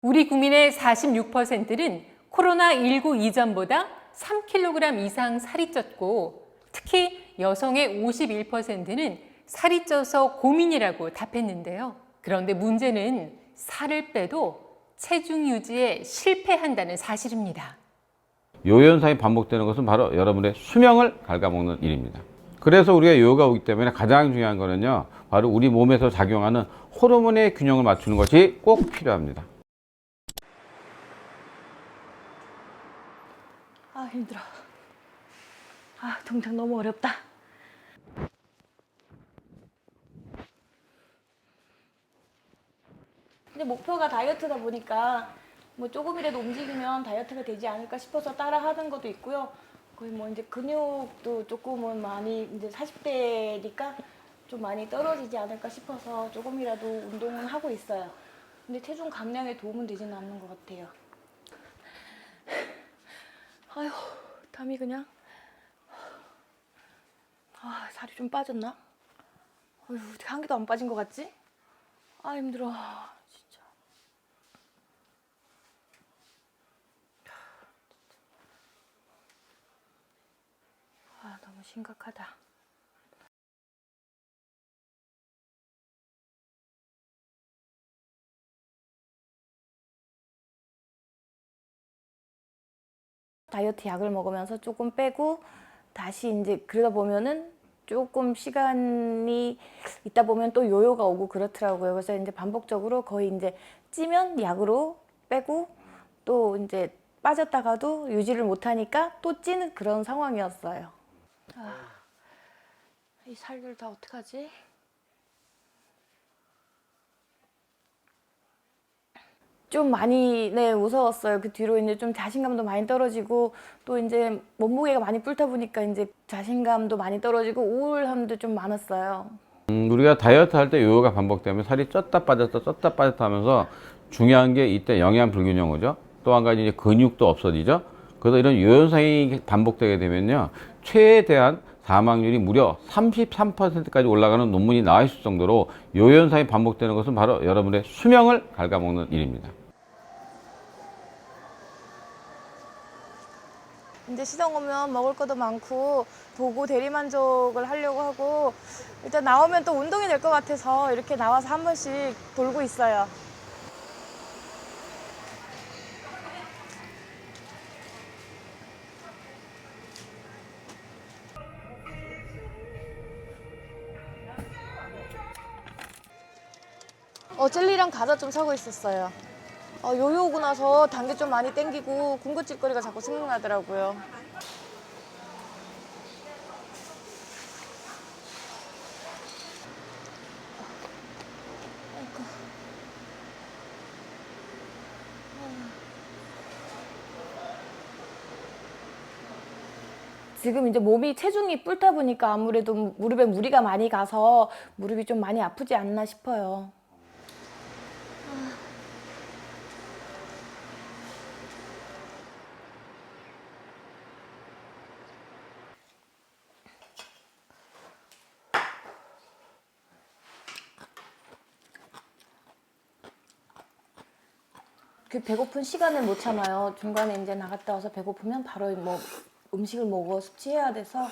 우리 국민의 46%는 코로나19 이전보다 3kg 이상 살이 쪘고, 특히 여성의 51%는 살이 쪄서 고민이라고 답했는데요. 그런데 문제는 살을 빼도 체중 유지에 실패한다는 사실입니다. 요요 현상이 반복되는 것은 바로 여러분의 수명을 갉아먹는 일입니다. 그래서 우리가 요요가 오기 때문에 가장 중요한 거는요, 바로 우리 몸에서 작용하는 호르몬의 균형을 맞추는 것이 꼭 필요합니다. 아, 힘들어. 아, 동작 너무 어렵다. 근데 목표가 다이어트다 보니까 뭐 조금이라도 움직이면 다이어트가 되지 않을까 싶어서 따라 하는 것도 있고요. 거의 뭐 이제 근육도 조금은 많이 이제 40대니까 좀 많이 떨어지지 않을까 싶어서 조금이라도 운동은 하고 있어요. 근데 체중 감량에 도움은 되지는 않는 것 같아요. 아휴, 담이 그냥. 아, 살이 좀 빠졌나? 어휴, 어떻게 한 개도 안 빠진 것 같지? 아, 힘들어. 진짜. 아, 너무 심각하다. 다이어트 약을 먹으면서 조금 빼고 다시 이제 그러다 보면은 조금 시간이 있다 보면 또 요요가 오고 그렇더라고요. 그래서 이제 반복적으로 거의 이제 찌면 약으로 빼고 또 이제 빠졌다가도 유지를 못하니까 또 찌는 그런 상황이었어요. 아, 이 살들 다 어떡하지? 좀 많이 무서웠어요. 그 뒤로 이제 좀 자신감도 많이 떨어지고 또 이제 몸무게가 많이 불타 보니까 이제 자신감도 많이 떨어지고 우울함도 좀 많았어요. 우리가 다이어트 할 때 요요가 반복되면 살이 쪘다 빠졌다 하면서 중요한 게 이때 영양 불균형 오죠. 또 한 가지 이제 근육도 없어지죠. 그래서 이런 요요 현상이 반복되게 되면요, 최대한 사망률이 무려 33%까지 올라가는 논문이 나와 있을 정도로 요요 현상이 반복되는 것은 바로 여러분의 수명을 갉아먹는 일입니다. 이제 시동 오면 먹을 것도 많고 보고 대리만족을 하려고 하고 일단 나오면 또 운동이 될 것 같아서 이렇게 나와서 한 번씩 돌고 있어요. 젤리랑 과자 좀 사고 있었어요. 요요 오고 나서 단 게 좀 많이 땡기고 군것질거리가 자꾸 생각나더라고요. 지금 이제 몸이 체중이 불타 보니까 아무래도 무릎에 무리가 많이 가서 무릎이 좀 많이 아프지 않나 싶어요. 그 배고픈 시간을 못 참아요. 중간에 이제 나갔다 와서 배고프면 바로 뭐 음식을 먹어 섭취해야 돼서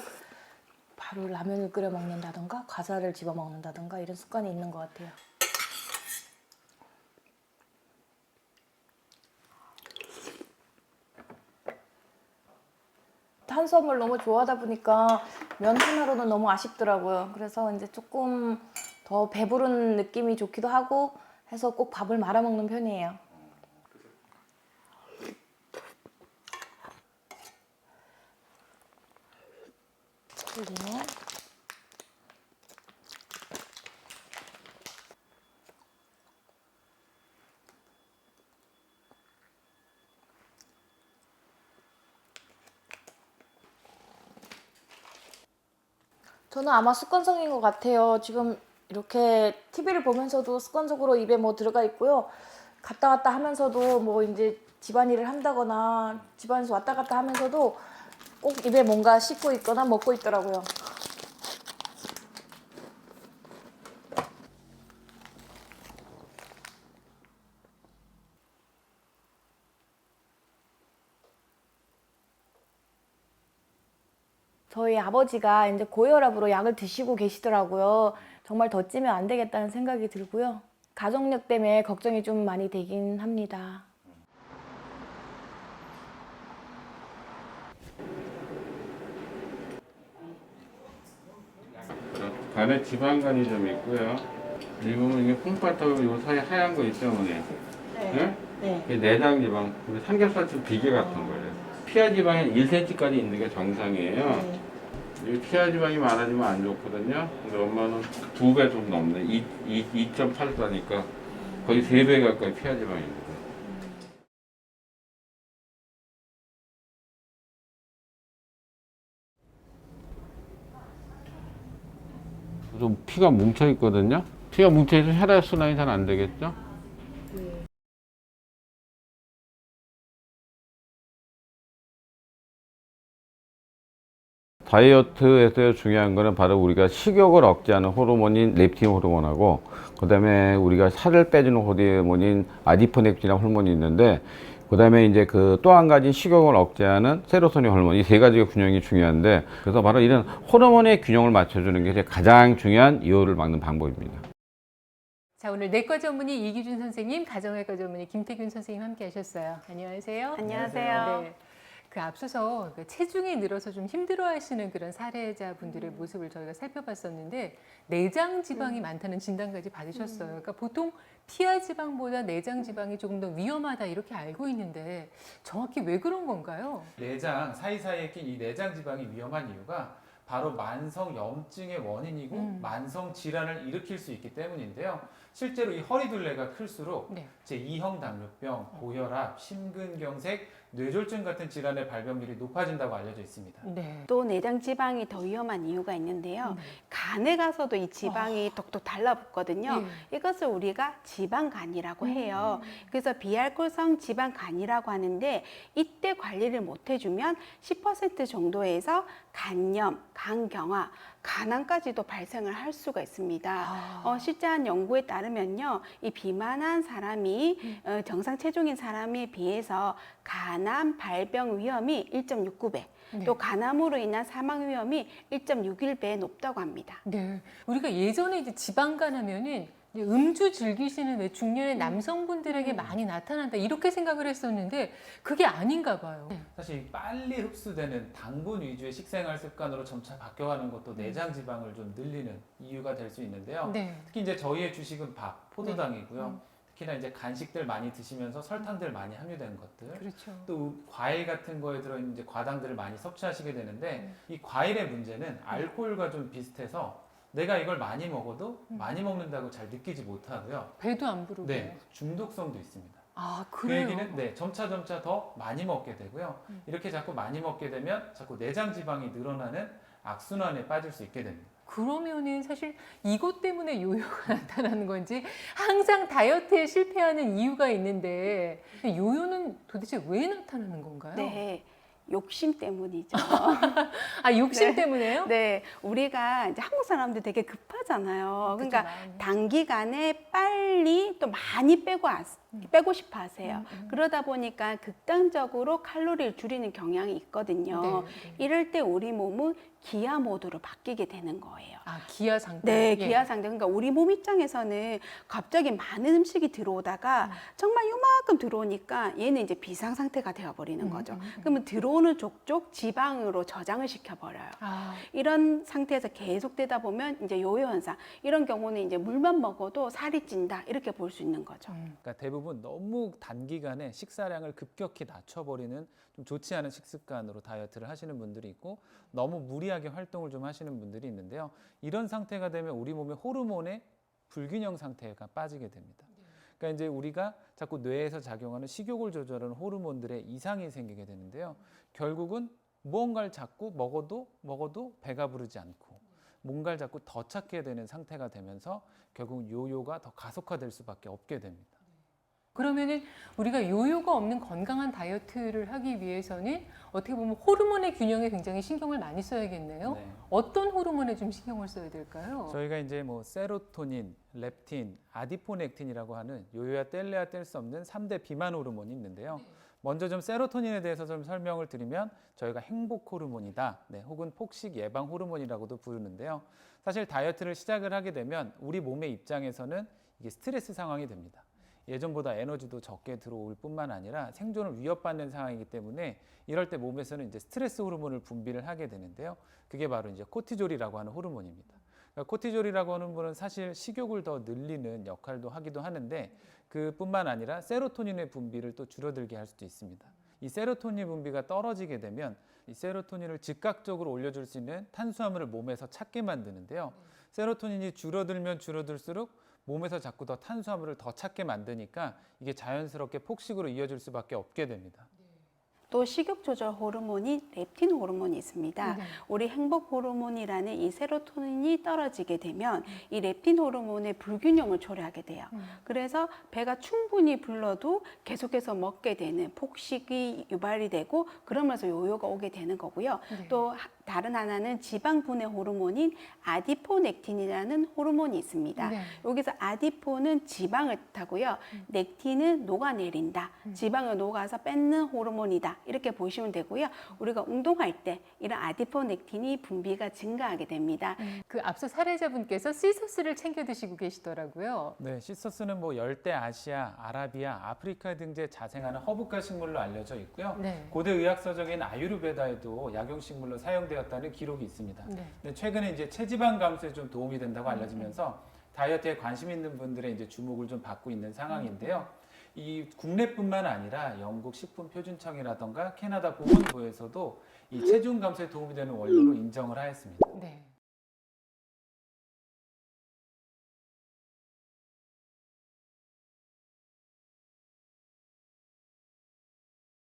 바로 라면을 끓여 먹는다던가 과자를 집어 먹는다던가 이런 습관이 있는 것 같아요. 탄수화물 너무 좋아하다 보니까 면 하나로는 너무 아쉽더라고요. 그래서 이제 조금 더 배부른 느낌이 좋기도 하고 해서 꼭 밥을 말아 먹는 편이에요. 그리고 저는 아마 습관성인 것 같아요. 지금 이렇게 TV를 보면서도 습관적으로 입에 뭐 들어가 있고요. 갔다 왔다 하면서도 뭐 이제 집안일을 한다거나 집안에서 왔다 갔다 하면서도 꼭 입에 뭔가 씹고 있거나 먹고 있더라고요. 저희 아버지가 이제 고혈압으로 약을 드시고 계시더라고요. 정말 더 찌면 안 되겠다는 생각이 들고요. 가족력 때문에 걱정이 좀 많이 되긴 합니다. 간에 지방간이 좀 있고요. 이 부분 이게 콩팥하고 요 사이 하얀 거 있죠, 어머니? 네. 네. 이게 내장 지방, 우리 삼겹살집 비계 같은 거예요. 피하 지방이 1cm까지 있는 게 정상이에요. 이 피하 지방이 많아지면 안 좋거든요. 근데 엄마는 2배 좀 넘네. 2.84니까 거의 3배 가까이 피하 지방입니다. 좀 피가 뭉쳐 있거든요. 피가 뭉쳐 있어서 혈액 순환이 잘 안 되겠죠. 다이어트에서 중요한 거는 바로 우리가 식욕을 억제하는 호르몬인 렙틴 호르몬하고 그다음에 우리가 살을 빼주는 호르몬인 아디포넥틴이라는 호르몬이 있는데 그다음에 이제 그 또 한 가지 식욕을 억제하는 세로토닌 호르몬 이 세 가지의 균형이 중요한데 그래서 바로 이런 호르몬의 균형을 맞춰주는 게 가장 중요한 요요를 막는 방법입니다. 자, 오늘 내과 전문의 이기준 선생님, 가정의과 전문의 김태균 선생님 함께 하셨어요. 안녕하세요. 안녕하세요. 네. 그 앞서서 그 체중이 늘어서 좀 힘들어하시는 그런 사례자분들의 모습을 저희가 살펴봤었는데 내장 지방이 많다는 진단까지 받으셨어요. 그러니까 보통 피하 지방보다 내장 지방이 조금 더 위험하다 이렇게 알고 있는데 정확히 왜 그런 건가요? 내장 사이사이에 낀 이 내장 지방이 위험한 이유가 바로 만성 염증의 원인이고 만성 질환을 일으킬 수 있기 때문인데요. 실제로 이 허리둘레가 클수록 네. 제2형 당뇨병, 고혈압, 심근경색, 뇌졸중 같은 질환의 발병률이 높아진다고 알려져 있습니다. 네. 또 내장 지방이 더 위험한 이유가 있는데요. 간에 가서도 이 지방이 톡톡 달라붙거든요. 이것을 우리가 지방간이라고 해요. 그래서 비알코올성 지방간이라고 하는데 이때 관리를 못 해주면 10% 정도에서 간염, 간경화, 간암까지도 발생을 할 수가 있습니다. 실제 한 연구에 따르면요, 이 비만한 사람이 정상 체중인 사람에 비해서 간암 발병 위험이 1.69배, 또 간암으로 인한 사망 위험이 1.61배 높다고 합니다. 네. 우리가 예전에 이제 지방간 하면은 이제 음주 즐기시는 왜 중년의 남성분들에게 많이 나타난다 이렇게 생각을 했었는데 그게 아닌가 봐요. 사실 빨리 흡수되는 당분 위주의 식생활 습관으로 점차 바뀌어가는 것도 내장 지방을 좀 늘리는 이유가 될 수 있는데요. 네. 특히 이제 저희의 주식은 밥, 포도당이고요. 특히나 이제 간식들 많이 드시면서 설탕들 많이 함유된 것들, 그렇죠. 또 과일 같은 거에 들어있는 이제 과당들을 많이 섭취하시게 되는데 이 과일의 문제는 알코올과 좀 비슷해서 내가 이걸 많이 먹어도 많이 먹는다고 잘 느끼지 못하고요. 배도 안 부르고. 네, 중독성도 있습니다. 아, 그 그래요? 얘기는 네, 점차 더 많이 먹게 되고요. 이렇게 자꾸 많이 먹게 되면 자꾸 내장 지방이 늘어나는 악순환에 빠질 수 있게 됩니다. 그러면은 사실 이것 때문에 요요가 나타나는 건지 항상 다이어트에 실패하는 이유가 있는데 요요는 도대체 왜 나타나는 건가요? 네, 욕심 때문이죠. 아, 욕심 네. 때문에요? 네, 우리가 이제 한국 사람들 되게 급하잖아요. 그러니까 그쵸, 마음이. 단기간에 빨리 또 많이 빼고 싶어 하세요. 그러다 보니까 극단적으로 칼로리를 줄이는 경향이 있거든요. 네. 이럴 때 우리 몸은 기아 모드로 바뀌게 되는 거예요. 아, 기아 상태. 네, 예. 기아 상태. 그러니까 우리 몸 입장에서는 갑자기 많은 음식이 들어오다가 정말 요만큼 들어오니까 얘는 이제 비상 상태가 되어 버리는 거죠. 그러면 들어오는 족족 지방으로 저장을 시켜 버려요. 아, 이런 상태에서 계속되다 보면 이제 요요 현상. 이런 경우는 이제 물만 먹어도 살이 찐다. 이렇게 볼 수 있는 거죠. 그러니까 대부분 너무 단기간에 식사량을 급격히 낮춰버리는 좀 좋지 않은 식습관으로 다이어트를 하시는 분들이 있고 너무 무리하게 활동을 좀 하시는 분들이 있는데요. 이런 상태가 되면 우리 몸의 호르몬의 불균형 상태가 빠지게 됩니다. 그러니까 이제 우리가 자꾸 뇌에서 작용하는 식욕을 조절하는 호르몬들의 이상이 생기게 되는데요. 결국은 무언가를 자꾸 먹어도 배가 부르지 않고 뭔가를 자꾸 더 찾게 되는 상태가 되면서 결국 요요가 더 가속화될 수밖에 없게 됩니다. 그러면은 우리가 요요가 없는 건강한 다이어트를 하기 위해서는 어떻게 보면 호르몬의 균형에 굉장히 신경을 많이 써야겠네요. 네. 어떤 호르몬에 좀 신경을 써야 될까요? 저희가 이제 뭐 세로토닌, 렙틴, 아디포넥틴이라고 하는 요요야 뗄래야 뗄 수 없는 3대 비만 호르몬이 있는데요. 먼저 좀 세로토닌에 대해서 좀 설명을 드리면 저희가 행복 호르몬이다, 네, 혹은 폭식 예방 호르몬이라고도 부르는데요. 사실 다이어트를 시작을 하게 되면 우리 몸의 입장에서는 이게 스트레스 상황이 됩니다. 예전보다 에너지도 적게 들어올 뿐만 아니라 생존을 위협받는 상황이기 때문에 이럴 때 몸에서는 이제 스트레스 호르몬을 분비를 하게 되는데요. 그게 바로 이제 코티졸이라고 하는 호르몬입니다. 그러니까 코티졸이라고 하는 호르몬은 사실 식욕을 더 늘리는 역할도 하기도 하는데 그뿐만 아니라 세로토닌의 분비를 또 줄어들게 할 수도 있습니다. 이 세로토닌 분비가 떨어지게 되면 이 세로토닌을 즉각적으로 올려줄 수 있는 탄수화물을 몸에서 찾게 만드는데요. 세로토닌이 줄어들면 줄어들수록 몸에서 자꾸 더 탄수화물을 더 찾게 만드니까 이게 자연스럽게 폭식으로 이어질 수밖에 없게 됩니다. 또 식욕 조절 호르몬인 렙틴 호르몬이 있습니다. 네. 우리 행복 호르몬이라는 이 세로토닌이 떨어지게 되면 이 렙틴 호르몬의 불균형을 초래하게 돼요. 그래서 배가 충분히 불러도 계속해서 먹게 되는 폭식이 유발이 되고 그러면서 요요가 오게 되는 거고요. 네. 또 다른 하나는 지방 분해 호르몬인 아디포넥틴이라는 호르몬이 있습니다. 네. 여기서 아디포는 지방을 뜻하고요. 넥틴은 녹아내린다. 지방을 녹아서 뺏는 호르몬이다. 이렇게 보시면 되고요. 우리가 운동할 때 이런 아디포넥틴이 분비가 증가하게 됩니다. 그 앞서 사례자분께서 시소스를 챙겨 드시고 계시더라고요. 네, 시소스는 뭐 열대 아시아, 아라비아, 아프리카 등지에 자생하는 허브과 식물로 알려져 있고요. 네. 고대 의학서적인 아유르베다에도 약용식물로 사용되었다는 기록이 있습니다. 네. 근데 최근에 이제 체지방 감소에 좀 도움이 된다고 알려지면서 다이어트에 관심 있는 분들의 이제 주목을 좀 받고 있는 상황인데요. 이 국내뿐만 아니라 영국 식품표준청이라던가 캐나다 보건부에서도 이 체중 감소에 도움이 되는 원료로 인정을 하였습니다. 네.